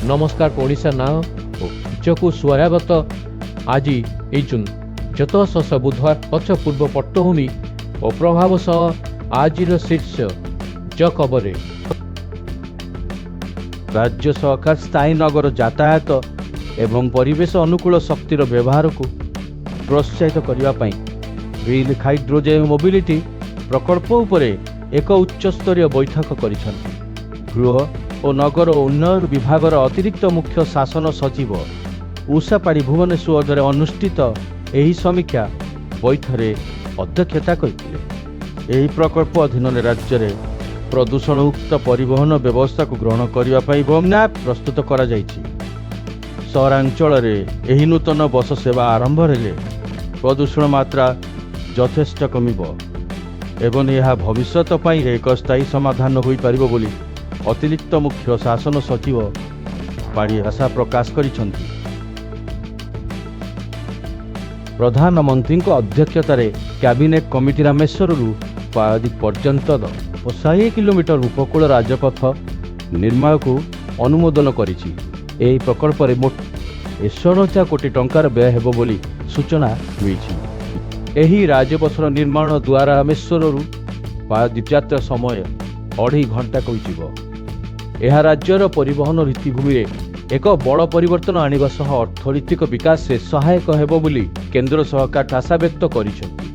नमस्कार ओडिशा ना उच्चकू स्वागत। आज एजुन जत शस बुधवार पक्ष पूर्व पट्टभूमि और प्रभाव सह आज शीर्ष ज खबर। राज्य सरकार स्थायी नगर यातायात एवं परिवेश अनुकूल शक्तिर व्यवहार को प्रोत्साहित करने ग्रीन हाइड्रोजेन मोबिलिटी प्रकल्प उपरे एक उच्चस्तरीय बैठक करिसेंति। गृह और नगर उन्नयन विभाग अतिरिक्त मुख्य शासन सचिव उषापाड़ी भुवनेश्वर अनुष्ठित एही समीक्षा बैठरे अध्यक्षता करथिले। एही प्रकल्प अधीन राज्य में प्रदूषण मुक्त परिवहन व्यवस्था को ग्रहण करने रोडमैप प्रस्तुत करा जायछि। सहरांचल एही नूतन बस सेवा आरंभ हेले प्रदूषण मात्रा यथेष्ट कमिब एवं यह भविष्यत पाई एक स्थायी समाधान होई परिबो बोली अतिरिक्त मुख्य शासन सचिव पाड़ी आशा प्रकाश करिसेंति। प्रधानमंत्री अध्यक्षतार कैबिनेट कमिटी रामेश्वररू पारादीप पर्यंत 100 किलोमीटर उपकूल राजपथ निर्माण को अनुमोदन करिछि। एही प्रकल्प रे मोट 160 कोटी टंकार व्यय हेबो बोली सूचना मिलिछि। एही राजपथर निर्माण द्वारा रामेश्वररू पारादीप यात्रा समय 2.5 घंटा कमिजिबो। यह राज्यर परिवहन रीतिभूमि रे एक बड़ परिवर्तन आनिबा सह अर्थनैतिक विकास से सहायक हेबो बोली केंद्र सरकार आशा व्यक्त करिसेंति।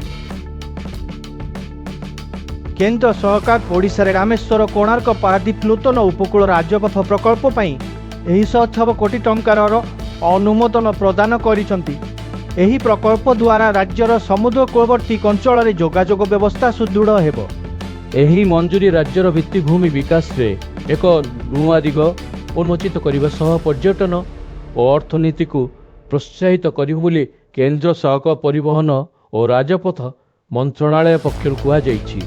केंद्र सरकार ओडिशा रे रामेश्वर कोणार्क पारादीप नूतन उपकूल राजपथ प्रकल्प पई 106 कोटी टंकार अनुमोदन प्रदान करिसेंति। एही प्रकल्प द्वारा राज्यर समुद्र कूलवर्ती अंचल रे जोगाजोग व्यवस्था सुदृढ़ हेबो। एही मंजूरी राज्यर भित्तिभूमि विकास रे एक नुआ दिग उन्मोचित करने सह पर्यटन और अर्थनीति को प्रोत्साहित करिबो बोली केंद्र सड़क परिवहन और राजपथ मंत्रणालय पक्षर कुहाଯାଇଛି।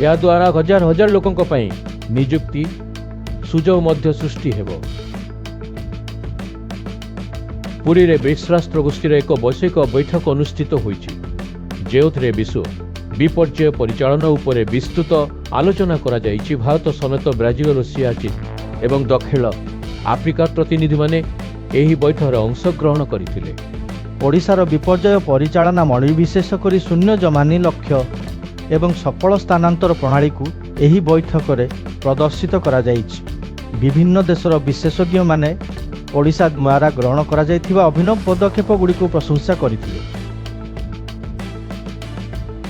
या द्वारा हजार हजार लोकों पई नियुक्ति सुजोग मध्य सृष्टि हेबो। पुरी रे ब्रिक्स राष्ट्र गोष्ठीर एक वैश्विक बैठक अनुष्ठित होईछि, जेउथरे विश्व विपर्यय परिचालन उपरे विस्तृत आलोचना करा जायछि। भारत समेत ब्राजिल, रूसिया, चीन एवं दक्षिण आफ्रिकार प्रतिनिधि माने एही बैठक अंशग्रहण करथिले। ओडिशार विपर्यय परिचालना मणि विशेष करी शून्य जमानी लक्ष्य एवं सफल स्थानांतर प्रणाली को एही बैठक रे प्रदर्शित करा जायछि। विभिन्न देशर विशेषज्ञ माने ओडिशा द्वारा ग्रहण करा जायथिबा अभिनव पदक्षेप गुडी को प्रशंसा करथिले।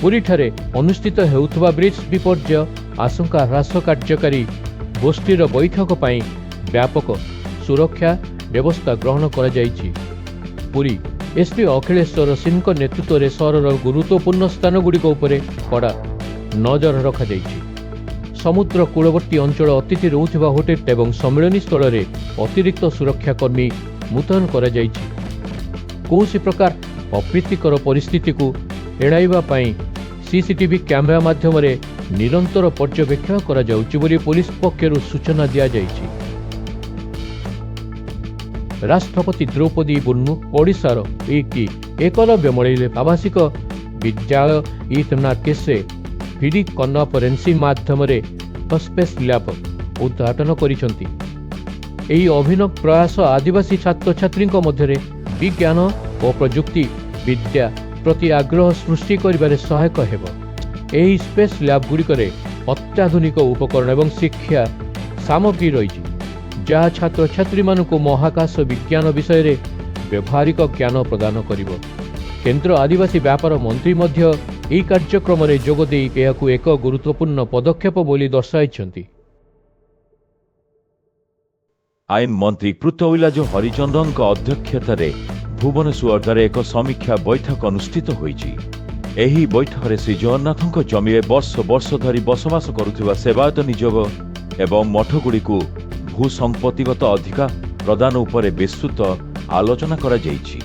पुरी ठारे अनुष्ठित हेउथबा ब्रिक्स विपर्यय आशंका ह्रास कार्यकारी गोष्ठीर बैठक पई व्यापक सुरक्षा व्यवस्था ग्रहण करा जायछि। पुरी एसपी अखिलेश्वर सिंह नेतृत्व में सहरर गुरुत्वपूर्ण स्थान गुड़िक कड़ा नजर रखा जायछि। समुद्र कूलवर्ती अंचल अतिथि रोथबा होटेल एवं सम्मेलन स्थल में अतिरिक्त सुरक्षाकर्मी मुतयन करा जायछि। कौनसी प्रकार अप्रीतिकर परिस्थिति को एड़ाइबा पई सीसीटीवी कैमेरा माध्यम निरंतर पर्यवेक्षण करा जाउछि बोली पुलिस पक्षरु सूचना दिया जायछि। राष्ट्रपति द्रौपदी मुर्मू ओडिशार एकलव्य मणि आवासिक विद्यालय इतना केसे भिडियो कन्फरेन्सिंग माध्यम स्पेस लैब उद्घाटन करिसेंति। एही अभिनव प्रयास आदिवासी छात्र छात्री मध्य विज्ञान और प्रजुक्ति विद्या प्रति आग्रह सृष्टि करिबारे सहायक हेबो। एही स्पेस लैब गुड़िकरे अत्याधुनिक उपकरण एवं शिक्षा सामग्री रही जहाँ छात्र छात्री मानक महाकाश विज्ञान विषय रे व्यवहारिक ज्ञान प्रदान करिबो। केंद्र आदिवासी व्यापार मंत्री मध्य एही कार्यक्रम रे जोग देई एहाकु एक गुरुत्वपूर्ण पदक्षेप बोली दर्शाइछन्ति। आईन मंत्री पृथ्वीराज हरिचंदन अध्यक्षतार भुवनेश्वर एक समीक्षा बैठक अनुष्ठित होईछि। एही बैठक रे श्री जगन्नाथ जमी वर्ष वर्ष धरी बसवास करुथिबा सेवायत नियोग एवं मठगुड़ी को भू संपत्तिगत अधिकार प्रदान उपरे विस्तृत आलोचना करा जायछि।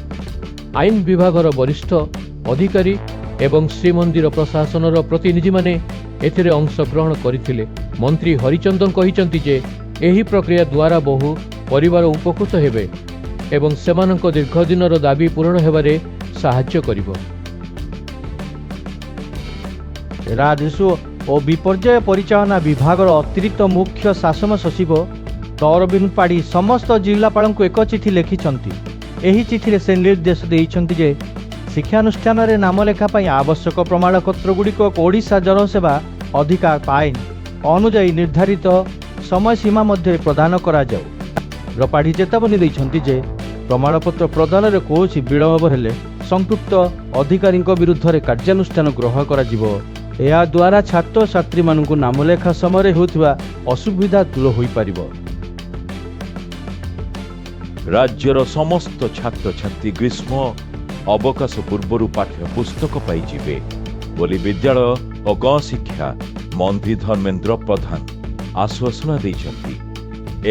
आईन विभागर वरिष्ठ अधिकारी एवं श्रीमंदिर प्रशासनर प्रतिनिधि माने एथिरे अंशग्रहण करथिले। मंत्री हरिचंदन कहिसंति जे एही प्रक्रिया द्वारा बहु परिवार उपकृत हेबे एवं सेमानक दीर्घदिनर दाबी पूरण हेबारे साहाय्य करिबो। राजस्व और विपर्यय परिचालना विभाग अतिरिक्त मुख्य शासन सचिव ଅରବିନ୍ଦ ପାଢ଼ୀ ସମସ୍ତ ଜିଲ୍ଲାପାଳଙ୍କୁ ଏକ ଚିଠି ଲେଖିଛନ୍ତି। ଏହି ଚିଠିରେ ସେ ନିର୍ଦ୍ଦେଶ ଦେଇଛନ୍ତି ଯେ ଶିକ୍ଷାନୁଷ୍ଠାନରେ ନାମଲେଖା ପାଇଁ ଆବଶ୍ୟକ ପ୍ରମାଣପତ୍ରଗୁଡ଼ିକ ଓଡ଼ିଶା ଜନସେବା ଅଧିକାର ଆଇନ ଅନୁଯାୟୀ ନିର୍ଦ୍ଧାରିତ ସମୟସୀମା ମଧ୍ୟରେ ପ୍ରଦାନ କରାଯାଉ। ପାଢ଼ୀ ଚେତାବନୀ ଦେଇଛନ୍ତି ଯେ ପ୍ରମାଣପତ୍ର ପ୍ରଦାନରେ କୌଣସି ବିଳମ୍ବ ହେଲେ ସମ୍ପୃକ୍ତ ଅଧିକାରୀଙ୍କ ବିରୁଦ୍ଧରେ କାର୍ଯ୍ୟାନୁଷ୍ଠାନ ଗ୍ରହଣ କରାଯିବ। ଏହାଦ୍ୱାରା ଛାତ୍ରଛାତ୍ରୀମାନଙ୍କୁ ନାମଲେଖା ସମୟରେ ହେଉଥିବା ଅସୁବିଧା ଦୂର ହୋଇପାରିବ। ରାଜ୍ୟର ସମସ୍ତ ଛାତ୍ରଛାତ୍ରୀ ଗ୍ରୀଷ୍ମ ଅବକାଶ ପୂର୍ବରୁ ପାଠ୍ୟପୁସ୍ତକ ପାଇଯିବେ ବୋଲି ବିଦ୍ୟାଳୟ ଓ ଗଣଶିକ୍ଷା ମନ୍ତ୍ରୀ ଧର୍ମେନ୍ଦ୍ର ପ୍ରଧାନ ଆଶ୍ୱାସନା ଦେଇଛନ୍ତି।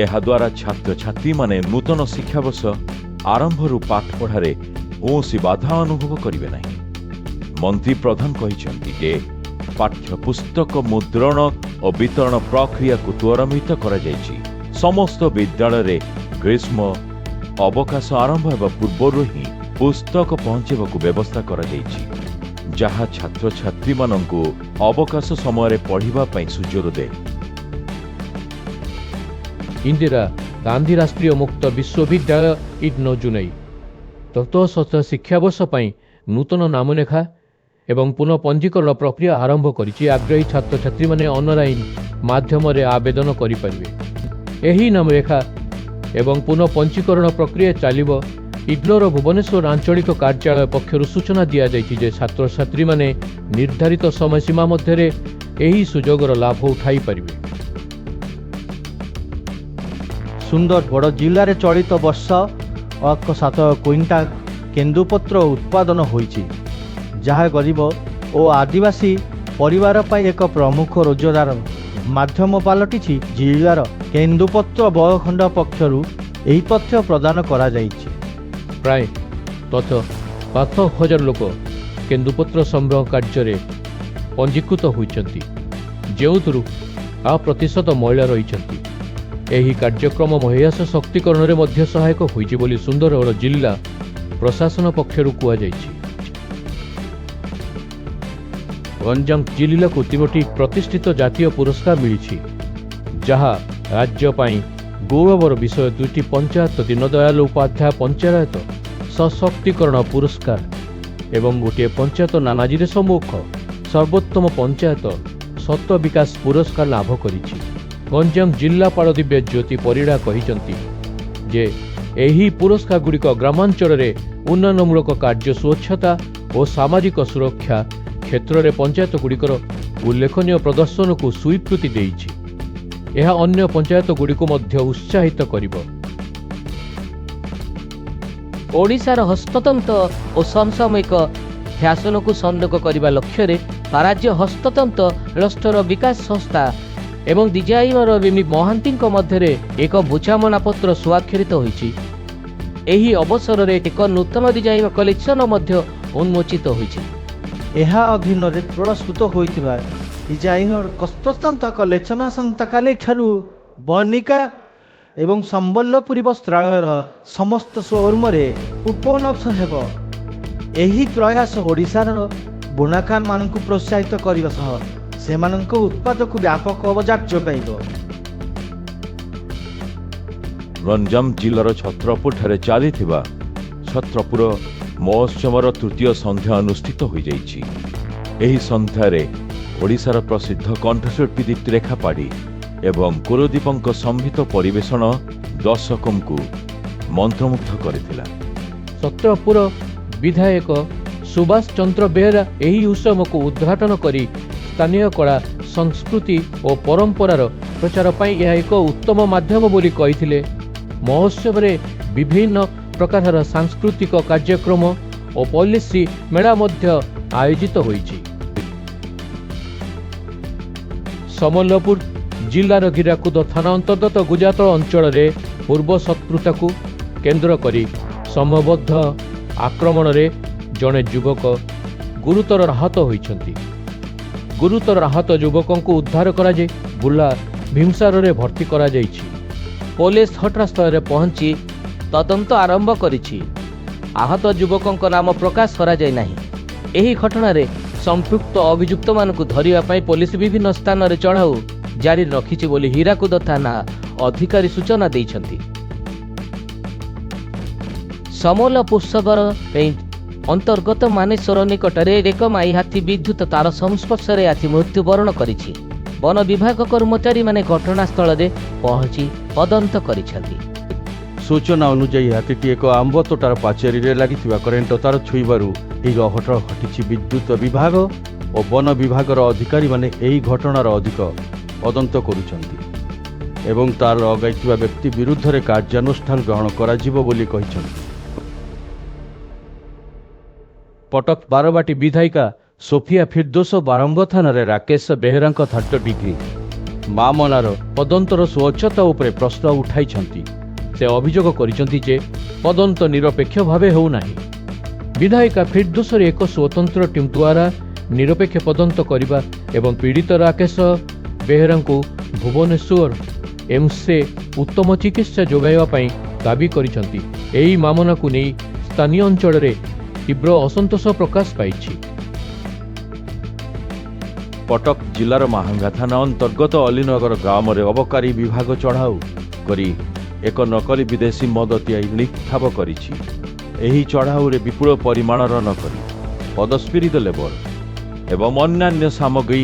ଏହାଦ୍ୱାରା ଛାତ୍ରଛାତ୍ରୀମାନେ ନୂତନ ଶିକ୍ଷାବର୍ଷ ଆରମ୍ଭରୁ ପାଠପଢ଼ାରେ କୌଣସି ବାଧା ଅନୁଭବ କରିବେ ନାହିଁ। ମନ୍ତ୍ରୀ ପ୍ରଧାନ କହିଛନ୍ତି ଯେ ପାଠ୍ୟପୁସ୍ତକ ମୁଦ୍ରଣ ଓ ବିତରଣ ପ୍ରକ୍ରିୟାକୁ ତ୍ୱରାନ୍ୱିତ କରାଯାଇଛି। ସମସ୍ତ ବିଦ୍ୟାଳୟରେ ଗ୍ରୀଷ୍ମ ଅବକାଶ ଆରମ୍ଭ ହେବା ପୂର୍ବରୁ ହିଁ ପୁସ୍ତକ ପହଞ୍ଚିବାକୁ ବ୍ୟବସ୍ଥା କରାଯାଇଛି, ଯାହା ଛାତ୍ରଛାତ୍ରୀମାନଙ୍କୁ ଅବକାଶ ସମୟରେ ପଢ଼ିବା ପାଇଁ ସୁଯୋଗ ଦେବ। ଇନ୍ଦିରା ଗାନ୍ଧୀ ରାଷ୍ଟ୍ରୀୟ ମୁକ୍ତ ବିଶ୍ୱବିଦ୍ୟାଳୟ ଇଗ୍ନୋଜୁନେଇ ତତ୍ତ୍ୱ ଶିକ୍ଷାବର୍ଷ ପାଇଁ ନୂତନ ନାମଲେଖା ଏବଂ ପୁନଃ ପଞ୍ଜୀକରଣ ପ୍ରକ୍ରିୟା ଆରମ୍ଭ କରିଛି। ଆଗ୍ରହୀ ଛାତ୍ରଛାତ୍ରୀମାନେ ଅନଲାଇନ୍ ମାଧ୍ୟମରେ ଆବେଦନ କରିପାରିବେ। ଏହି ନାମଲେଖା ଏବଂ ପୁନଃ ପଞ୍ଜୀକରଣ ପ୍ରକ୍ରିୟା ଚାଲିବ। ଇଗ୍ନୋର ଭୁବନେଶ୍ୱର ଆଞ୍ଚଳିକ କାର୍ଯ୍ୟାଳୟ ପକ୍ଷରୁ ସୂଚନା ଦିଆଯାଇଛି ଯେ ଛାତ୍ରଛାତ୍ରୀମାନେ ନିର୍ଦ୍ଧାରିତ ସମୟସୀମା ମଧ୍ୟରେ ଏହି ସୁଯୋଗର ଲାଭ ଉଠାଇପାରିବେ। ସୁନ୍ଦରଗଡ଼ ଜିଲ୍ଲାରେ ଚଳିତ ବର୍ଷ 7 କ୍ୱିଣ୍ଟାଲ କେନ୍ଦୁପତ୍ର ଉତ୍ପାଦନ ହୋଇଛି, ଯାହା ଗରିବ ଓ ଆଦିବାସୀ ପରିବାର ପାଇଁ ଏକ ପ୍ରମୁଖ ରୋଜଗାର ମାଧ୍ୟମ ପାଲଟିଛି। ଜିଲ୍ଲାର କେନ୍ଦୁପତ୍ର ବଳଖଣ୍ଡ ପକ୍ଷରୁ ଏହି ତଥ୍ୟ ପ୍ରଦାନ କରାଯାଇଛି। ପ୍ରାୟ 5,000 ଲୋକ କେନ୍ଦୁପତ୍ର ସଂଗ୍ରହ କାର୍ଯ୍ୟରେ ପଞ୍ଜୀକୃତ ହୋଇଛନ୍ତି, ଯେଉଁଥିରୁ 8% ମହିଳା ରହିଛନ୍ତି। ଏହି କାର୍ଯ୍ୟକ୍ରମ ମହିଳା ସଶକ୍ତିକରଣରେ ମଧ୍ୟ ସହାୟକ ହୋଇଛି ବୋଲି ସୁନ୍ଦରଗଡ଼ ଜିଲ୍ଲା ପ୍ରଶାସନ ପକ୍ଷରୁ କୁହାଯାଇଛି। ଗଞ୍ଜାମ ଜିଲ୍ଲାକୁ 3ଟି ପ୍ରତିଷ୍ଠିତ ଜାତୀୟ ପୁରସ୍କାର ମିଳିଛି, ଯାହା ରାଜ୍ୟ ପାଇଁ ଗୌରବର ବିଷୟ। 2ଟି ପଞ୍ଚାୟତ ଦୀନଦୟାଲ ଉପାଧ୍ୟାୟ ପଞ୍ଚାୟତ ସଶକ୍ତିକରଣ ପୁରସ୍କାର ଏବଂ ଗୋଟିଏ ପଞ୍ଚାୟତ ନାନାଜୀ ଦେଶମୁଖ ସର୍ବୋତ୍ତମ ପଞ୍ଚାୟତ ସତ ବିକାଶ ପୁରସ୍କାର ଲାଭ କରିଛି। ଗଞ୍ଜାମ ଜିଲ୍ଲାପାଳ ଦିବ୍ୟ ଜ୍ୟୋତି ପରିଡ଼ା କହିଛନ୍ତି ଯେ ଏହି ପୁରସ୍କାରଗୁଡ଼ିକ ଗ୍ରାମାଞ୍ଚଳରେ ଉନ୍ନୟନମୂଳକ କାର୍ଯ୍ୟ, ସ୍ୱଚ୍ଛତା ଓ ସାମାଜିକ ସୁରକ୍ଷା କ୍ଷେତ୍ରରେ ପଞ୍ଚାୟତଗୁଡ଼ିକର ଉଲ୍ଲେଖନୀୟ ପ୍ରଦର୍ଶନକୁ ସ୍ୱୀକୃତି ଦେଇଛି। ଏହା ଅନ୍ୟ ପଞ୍ଚାୟତଗୁଡ଼ିକୁ ମଧ୍ୟ ଉତ୍ସାହିତ କରିବ। ଓଡ଼ିଶାର ହସ୍ତତନ୍ତ ଓ ସମସାମୟିକ ଫ୍ୟାସନକୁ ସଂଯୋଗ କରିବା ଲକ୍ଷ୍ୟରେ ରାଜ୍ୟ ହସ୍ତତନ୍ତ ରାଷ୍ଟ୍ରର ବିକାଶ ସଂସ୍ଥା ଏବଂ ଡିଜାଇନର ବିନି ମହାନ୍ତିଙ୍କ ମଧ୍ୟରେ ଏକ ବୁଝାମଣାପତ୍ର ସ୍ୱାକ୍ଷରିତ ହୋଇଛି। ଏହି ଅବସରରେ ଏକ ନୂତନ ଡିଜାଇନ କଲେକ୍ସନ ମଧ୍ୟ ଉନ୍ମୋଚିତ ହୋଇଛି। ଏହା ଅଧୀନରେ ପ୍ରସ୍ତୁତ ହୋଇଥିବା ଡିଜାଇନର ହସ୍ତତନ୍ତ କଲେକ୍ସନ ଆସନ୍ତାକାଲିଠାରୁ ବନିକା ଏବଂ ସମ୍ବଲପୁରୀ ବସ୍ତ୍ରାଳୟର ସମସ୍ତ ଶୋରୁମରେ ଉପଲବ୍ଧ ହେବ। ଏହି ପ୍ରୟାସ ଓଡ଼ିଶାର ବୁଣାକାରମାନଙ୍କୁ ପ୍ରୋତ୍ସାହିତ କରିବା ସହ ସେମାନଙ୍କ ଉତ୍ପାଦକୁ ବ୍ୟାପକ ବଜାର ଯୋଗାଇବ। ଗଞ୍ଜାମ ଜିଲ୍ଲାର ଛତ୍ରପୁରଠାରେ ଚାଲିଥିବା ଛତ୍ରପୁର ମହୋତ୍ସବର ତୃତୀୟ ସନ୍ଧ୍ୟା ଅନୁଷ୍ଠିତ ହୋଇଯାଇଛି। ଏହି ସନ୍ଧ୍ୟାରେ ଓଡ଼ିଶାର ପ୍ରସିଦ୍ଧ କଣ୍ଠଶିଳ୍ପୀ ଦୀପ୍ତିରେଖା ପାଢ଼ୀ ଏବଂ କୁଲଦୀପଙ୍କ ସମ୍ମିଳିତ ପରିବେଷଣ ଦର୍ଶକଙ୍କୁ ମନ୍ତ୍ରମୁଗ୍ଧ କରିଥିଲା। ଛତ୍ରପୁର ବିଧାୟକ ସୁଭାଷ ଚନ୍ଦ୍ର ବେହେରା ଏହି ଉତ୍ସବକୁ ଉଦ୍ଘାଟନ କରି ସ୍ଥାନୀୟ କଳା, ସଂସ୍କୃତି ଓ ପରମ୍ପରାର ପ୍ରଚାର ପାଇଁ ଏହା ଏକ ଉତ୍ତମ ମାଧ୍ୟମ ବୋଲି କହିଥିଲେ। ମହୋତ୍ସବରେ ବିଭିନ୍ନ ପ୍ରକାରର ସାଂସ୍କୃତିକ କାର୍ଯ୍ୟକ୍ରମ ଓ ପଲିସି ମେଳା ମଧ୍ୟ ଆୟୋଜିତ ହୋଇଛି। ସମ୍ବଲପୁର ଜିଲ୍ଲାର ହୀରାକୁଦ ଥାନା ଅନ୍ତର୍ଗତ ଗୁଜାତଳ ଅଞ୍ଚଳରେ ପୂର୍ବ ଶତ୍ରୁତାକୁ କେନ୍ଦ୍ର କରି ସମ୍ଭବଦ୍ଧ ଆକ୍ରମଣରେ ଜଣେ ଯୁବକ ଗୁରୁତର ଆହତ ହୋଇଛନ୍ତି। ଗୁରୁତର ଆହତ ଯୁବକଙ୍କୁ ଉଦ୍ଧାର କରାଯାଇ ବୁର୍ଲା ଭୀମସାରରେ ଭର୍ତ୍ତି କରାଯାଇଛି। ପୋଲିସ ଘଟଣାସ୍ଥଳରେ ପହଞ୍ଚି ତଦନ୍ତ ଆରମ୍ଭ କରିଛି। ଆହତ ଯୁବକଙ୍କ ନାମ ପ୍ରକାଶ କରାଯାଇ ନାହିଁ। ଏହି ଘଟଣାରେ ସମ୍ପୃକ୍ତ ଅଭିଯୁକ୍ତମାନଙ୍କୁ ଧରିବା ପାଇଁ ପୋଲିସ ବିଭିନ୍ନ ସ୍ଥାନରେ ଚଢ଼ାଉ ଜାରି ରଖିଛି ବୋଲି ହୀରାକୁଦ ଥାନା ଅଧିକାରୀ ସୂଚନା ଦେଇଛନ୍ତି। ସମୋଲ ପୁଷ୍ପବର ପେଣ୍ଟ ଅନ୍ତର୍ଗତ ମାନେଶ୍ୱର ନିକଟରେ ଏକ ମାଇ ହାତୀ ବିଦ୍ୟୁତ ତାର ସଂସ୍ପର୍ଶରେ ଆସି ମୃତ୍ୟୁବରଣ କରିଛି। ବନ ବିଭାଗ କର୍ମଚାରୀମାନେ ଘଟଣାସ୍ଥଳରେ ପହଞ୍ଚି ତଦନ୍ତ କରିଛନ୍ତି। ସୂଚନା ଅନୁଯାୟୀ ହାତୀଟି ଏକ ଆମ୍ବ ତୋଟାର ପାଚେରୀରେ ଲାଗିଥିବା କରେଣ୍ଟ ତାର ଛୁଇଁବାରୁ ଏହି ଅଘଟଣ ଘଟିଛି। ବିଦ୍ୟୁତ ବିଭାଗ ଓ ବନ ବିଭାଗର ଅଧିକାରୀମାନେ ଏହି ଘଟଣାର ଅଧିକ ତଦନ୍ତ କରୁଛନ୍ତି ଏବଂ ତାର ଲଗାଇଥିବା ବ୍ୟକ୍ତି ବିରୁଦ୍ଧରେ କାର୍ଯ୍ୟାନୁଷ୍ଠାନ ଗ୍ରହଣ କରାଯିବ ବୋଲି କହିଛନ୍ତି। କଟକ ବାରବାଟୀ ବିଧାୟିକା ସୋଫିଆ ଫିରଦୋଷ ବାରମ୍ବ ଥାନାରେ ରାକେଶ ବେହେରାଙ୍କ 3rd ଡିଗ୍ରୀ ମାମଲାର ତଦନ୍ତର ସ୍ୱଚ୍ଛତା ଉପରେ ପ୍ରଶ୍ନ ଉଠାଇଛନ୍ତି। ସେ ଅଭିଯୋଗ କରିଛନ୍ତି ଯେ ତଦନ୍ତ ନିରପେକ୍ଷ ଭାବେ ହେଉନାହିଁ। ବିଧାୟିକା ଫିରଦୋଷରେ ଏକ ସ୍ୱତନ୍ତ୍ର ଟିମ୍ ଦ୍ୱାରା ନିରପେକ୍ଷ ତଦନ୍ତ କରିବା ଏବଂ ପୀଡ଼ିତ ରାକେଶ ବେହେରାଙ୍କୁ ଭୁବନେଶ୍ୱର ଏମ୍ସରେ ଉତ୍ତମ ଚିକିତ୍ସା ଯୋଗାଇବା ପାଇଁ ଦାବି କରିଛନ୍ତି। ଏହି ମାମଲାକୁ ନେଇ ସ୍ଥାନୀୟ ଅଞ୍ଚଳରେ ତୀବ୍ର ଅସନ୍ତୋଷ ପ୍ରକାଶ ପାଇଛି। କଟକ ଜିଲ୍ଲାର ମାହାଙ୍ଗା ଥାନା ଅନ୍ତର୍ଗତ ଅଲିନଗର ଗ୍ରାମରେ ଅବକାରୀ ବିଭାଗ ଚଢ଼ାଉ କରି ଏକ ନକଲି ବିଦେଶୀ ମଦ ତିଆରି ନିକ୍ଷେପ କରିଛି। ଏହି ଚଢ଼ାଉରେ ବିପୁଳ ପରିମାଣର ନକଲି ପଦସ୍ପିରିତ ଲେବଲ ଏବଂ ଅନ୍ୟାନ୍ୟ ସାମଗ୍ରୀ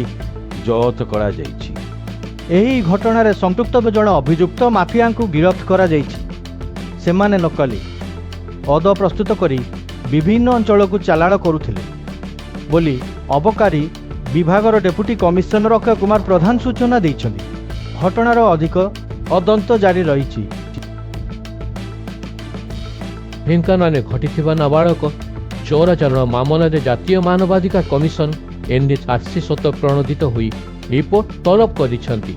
ଜବତ କରାଯାଇଛି। ଏହି ଘଟଣାରେ ସମ୍ପୃକ୍ତ ଜଣେ ଅଭିଯୁକ୍ତ ମାଫିଆଙ୍କୁ ଗିରଫ କରାଯାଇଛି। ସେମାନେ ନକଲି ମଦ ପ୍ରସ୍ତୁତ କରି ବିଭିନ୍ନ ଅଞ୍ଚଳକୁ ଚାଲାଣ କରୁଥିଲେ ବୋଲି ଅବକାରୀ ବିଭାଗର ଡେପୁଟି କମିଶନର ଅକ୍ଷୟ କୁମାର ପ୍ରଧାନ ସୂଚନା ଦେଇଛନ୍ତି। ଘଟଣାର ଅଧିକ ତଦନ୍ତ ଜାରି ରହିଛି। ଢେଙ୍କାନାଳରେ ଘଟିଥିବା ନାବାଳକ ଚୋରାଚାଲାଣ ମାମଲାରେ ଜାତୀୟ ମାନବାଧିକାର କମିଶନ NHRC ସତ ପ୍ରଣୋଦିତ ହୋଇ ରିପୋର୍ଟ ତଲବ କରିଛନ୍ତି।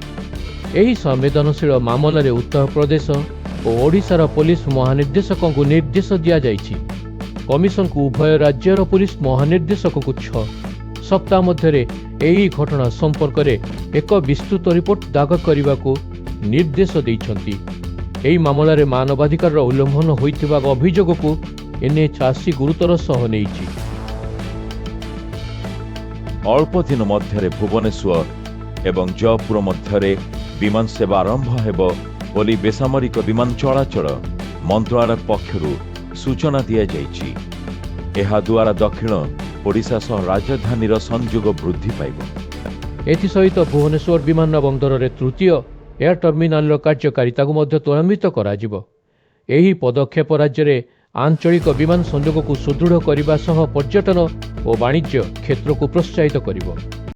ଏହି ସମ୍ବେଦନଶୀଳ ମାମଲାରେ ଉତ୍ତରପ୍ରଦେଶ ଓ ଓଡ଼ିଶାର ପୋଲିସ ମହାନିର୍ଦ୍ଦେଶକଙ୍କୁ ନିର୍ଦ୍ଦେଶ ଦିଆଯାଇଛି। କମିଶନକୁ ଉଭୟ ରାଜ୍ୟର ପୋଲିସ ମହାନିର୍ଦ୍ଦେଶକଙ୍କୁ 6 ସପ୍ତାହ ମଧ୍ୟରେ ଏହି ଘଟଣା ସମ୍ପର୍କରେ ଏକ ବିସ୍ତୃତ ରିପୋର୍ଟ ଦାଖଲ କରିବାକୁ ନିର୍ଦ୍ଦେଶ ଦେଇଛନ୍ତି। ଏହି ମାମଲାରେ ମାନବାଧିକାରର ଉଲ୍ଲଂଘନ ହୋଇଥିବା ଅଭିଯୋଗକୁ NHRC ଗୁରୁତର ସହ ନେଇଛି। ଅଳ୍ପ ଦିନ ମଧ୍ୟରେ ଭୁବନେଶ୍ୱର ଏବଂ ଜୟପୁର ମଧ୍ୟରେ ବିମାନ ସେବା ଆରମ୍ଭ ହେବ ବୋଲି ବେସାମରିକ ବିମାନ ଚଳାଚଳ ମନ୍ତ୍ରଣାଳୟ ପକ୍ଷରୁ ସୂଚନା ଦିଆଯାଇଛି। ଏହାଦ୍ୱାରା ଦକ୍ଷିଣ ଓଡ଼ିଶା ସହ ରାଜଧାନୀର ସଂଯୋଗ ବୃଦ୍ଧି ପାଇବ। ଏଥିସହିତ ଭୁବନେଶ୍ୱର ବିମାନ ବନ୍ଦରରେ 3ୟ ଏୟାର ଟର୍ମିନାଲର କାର୍ଯ୍ୟକାରିତାକୁ ମଧ୍ୟ ତ୍ୱରାନ୍ୱିତ କରାଯିବ। ଏହି ପଦକ୍ଷେପ ରାଜ୍ୟରେ ଆଞ୍ଚଳିକ ବିମାନ ସଂଯୋଗକୁ ସୁଦୃଢ଼ କରିବା ସହ ପର୍ଯ୍ୟଟନ ଓ ବାଣିଜ୍ୟ କ୍ଷେତ୍ରକୁ ପ୍ରୋତ୍ସାହିତ କରିବ।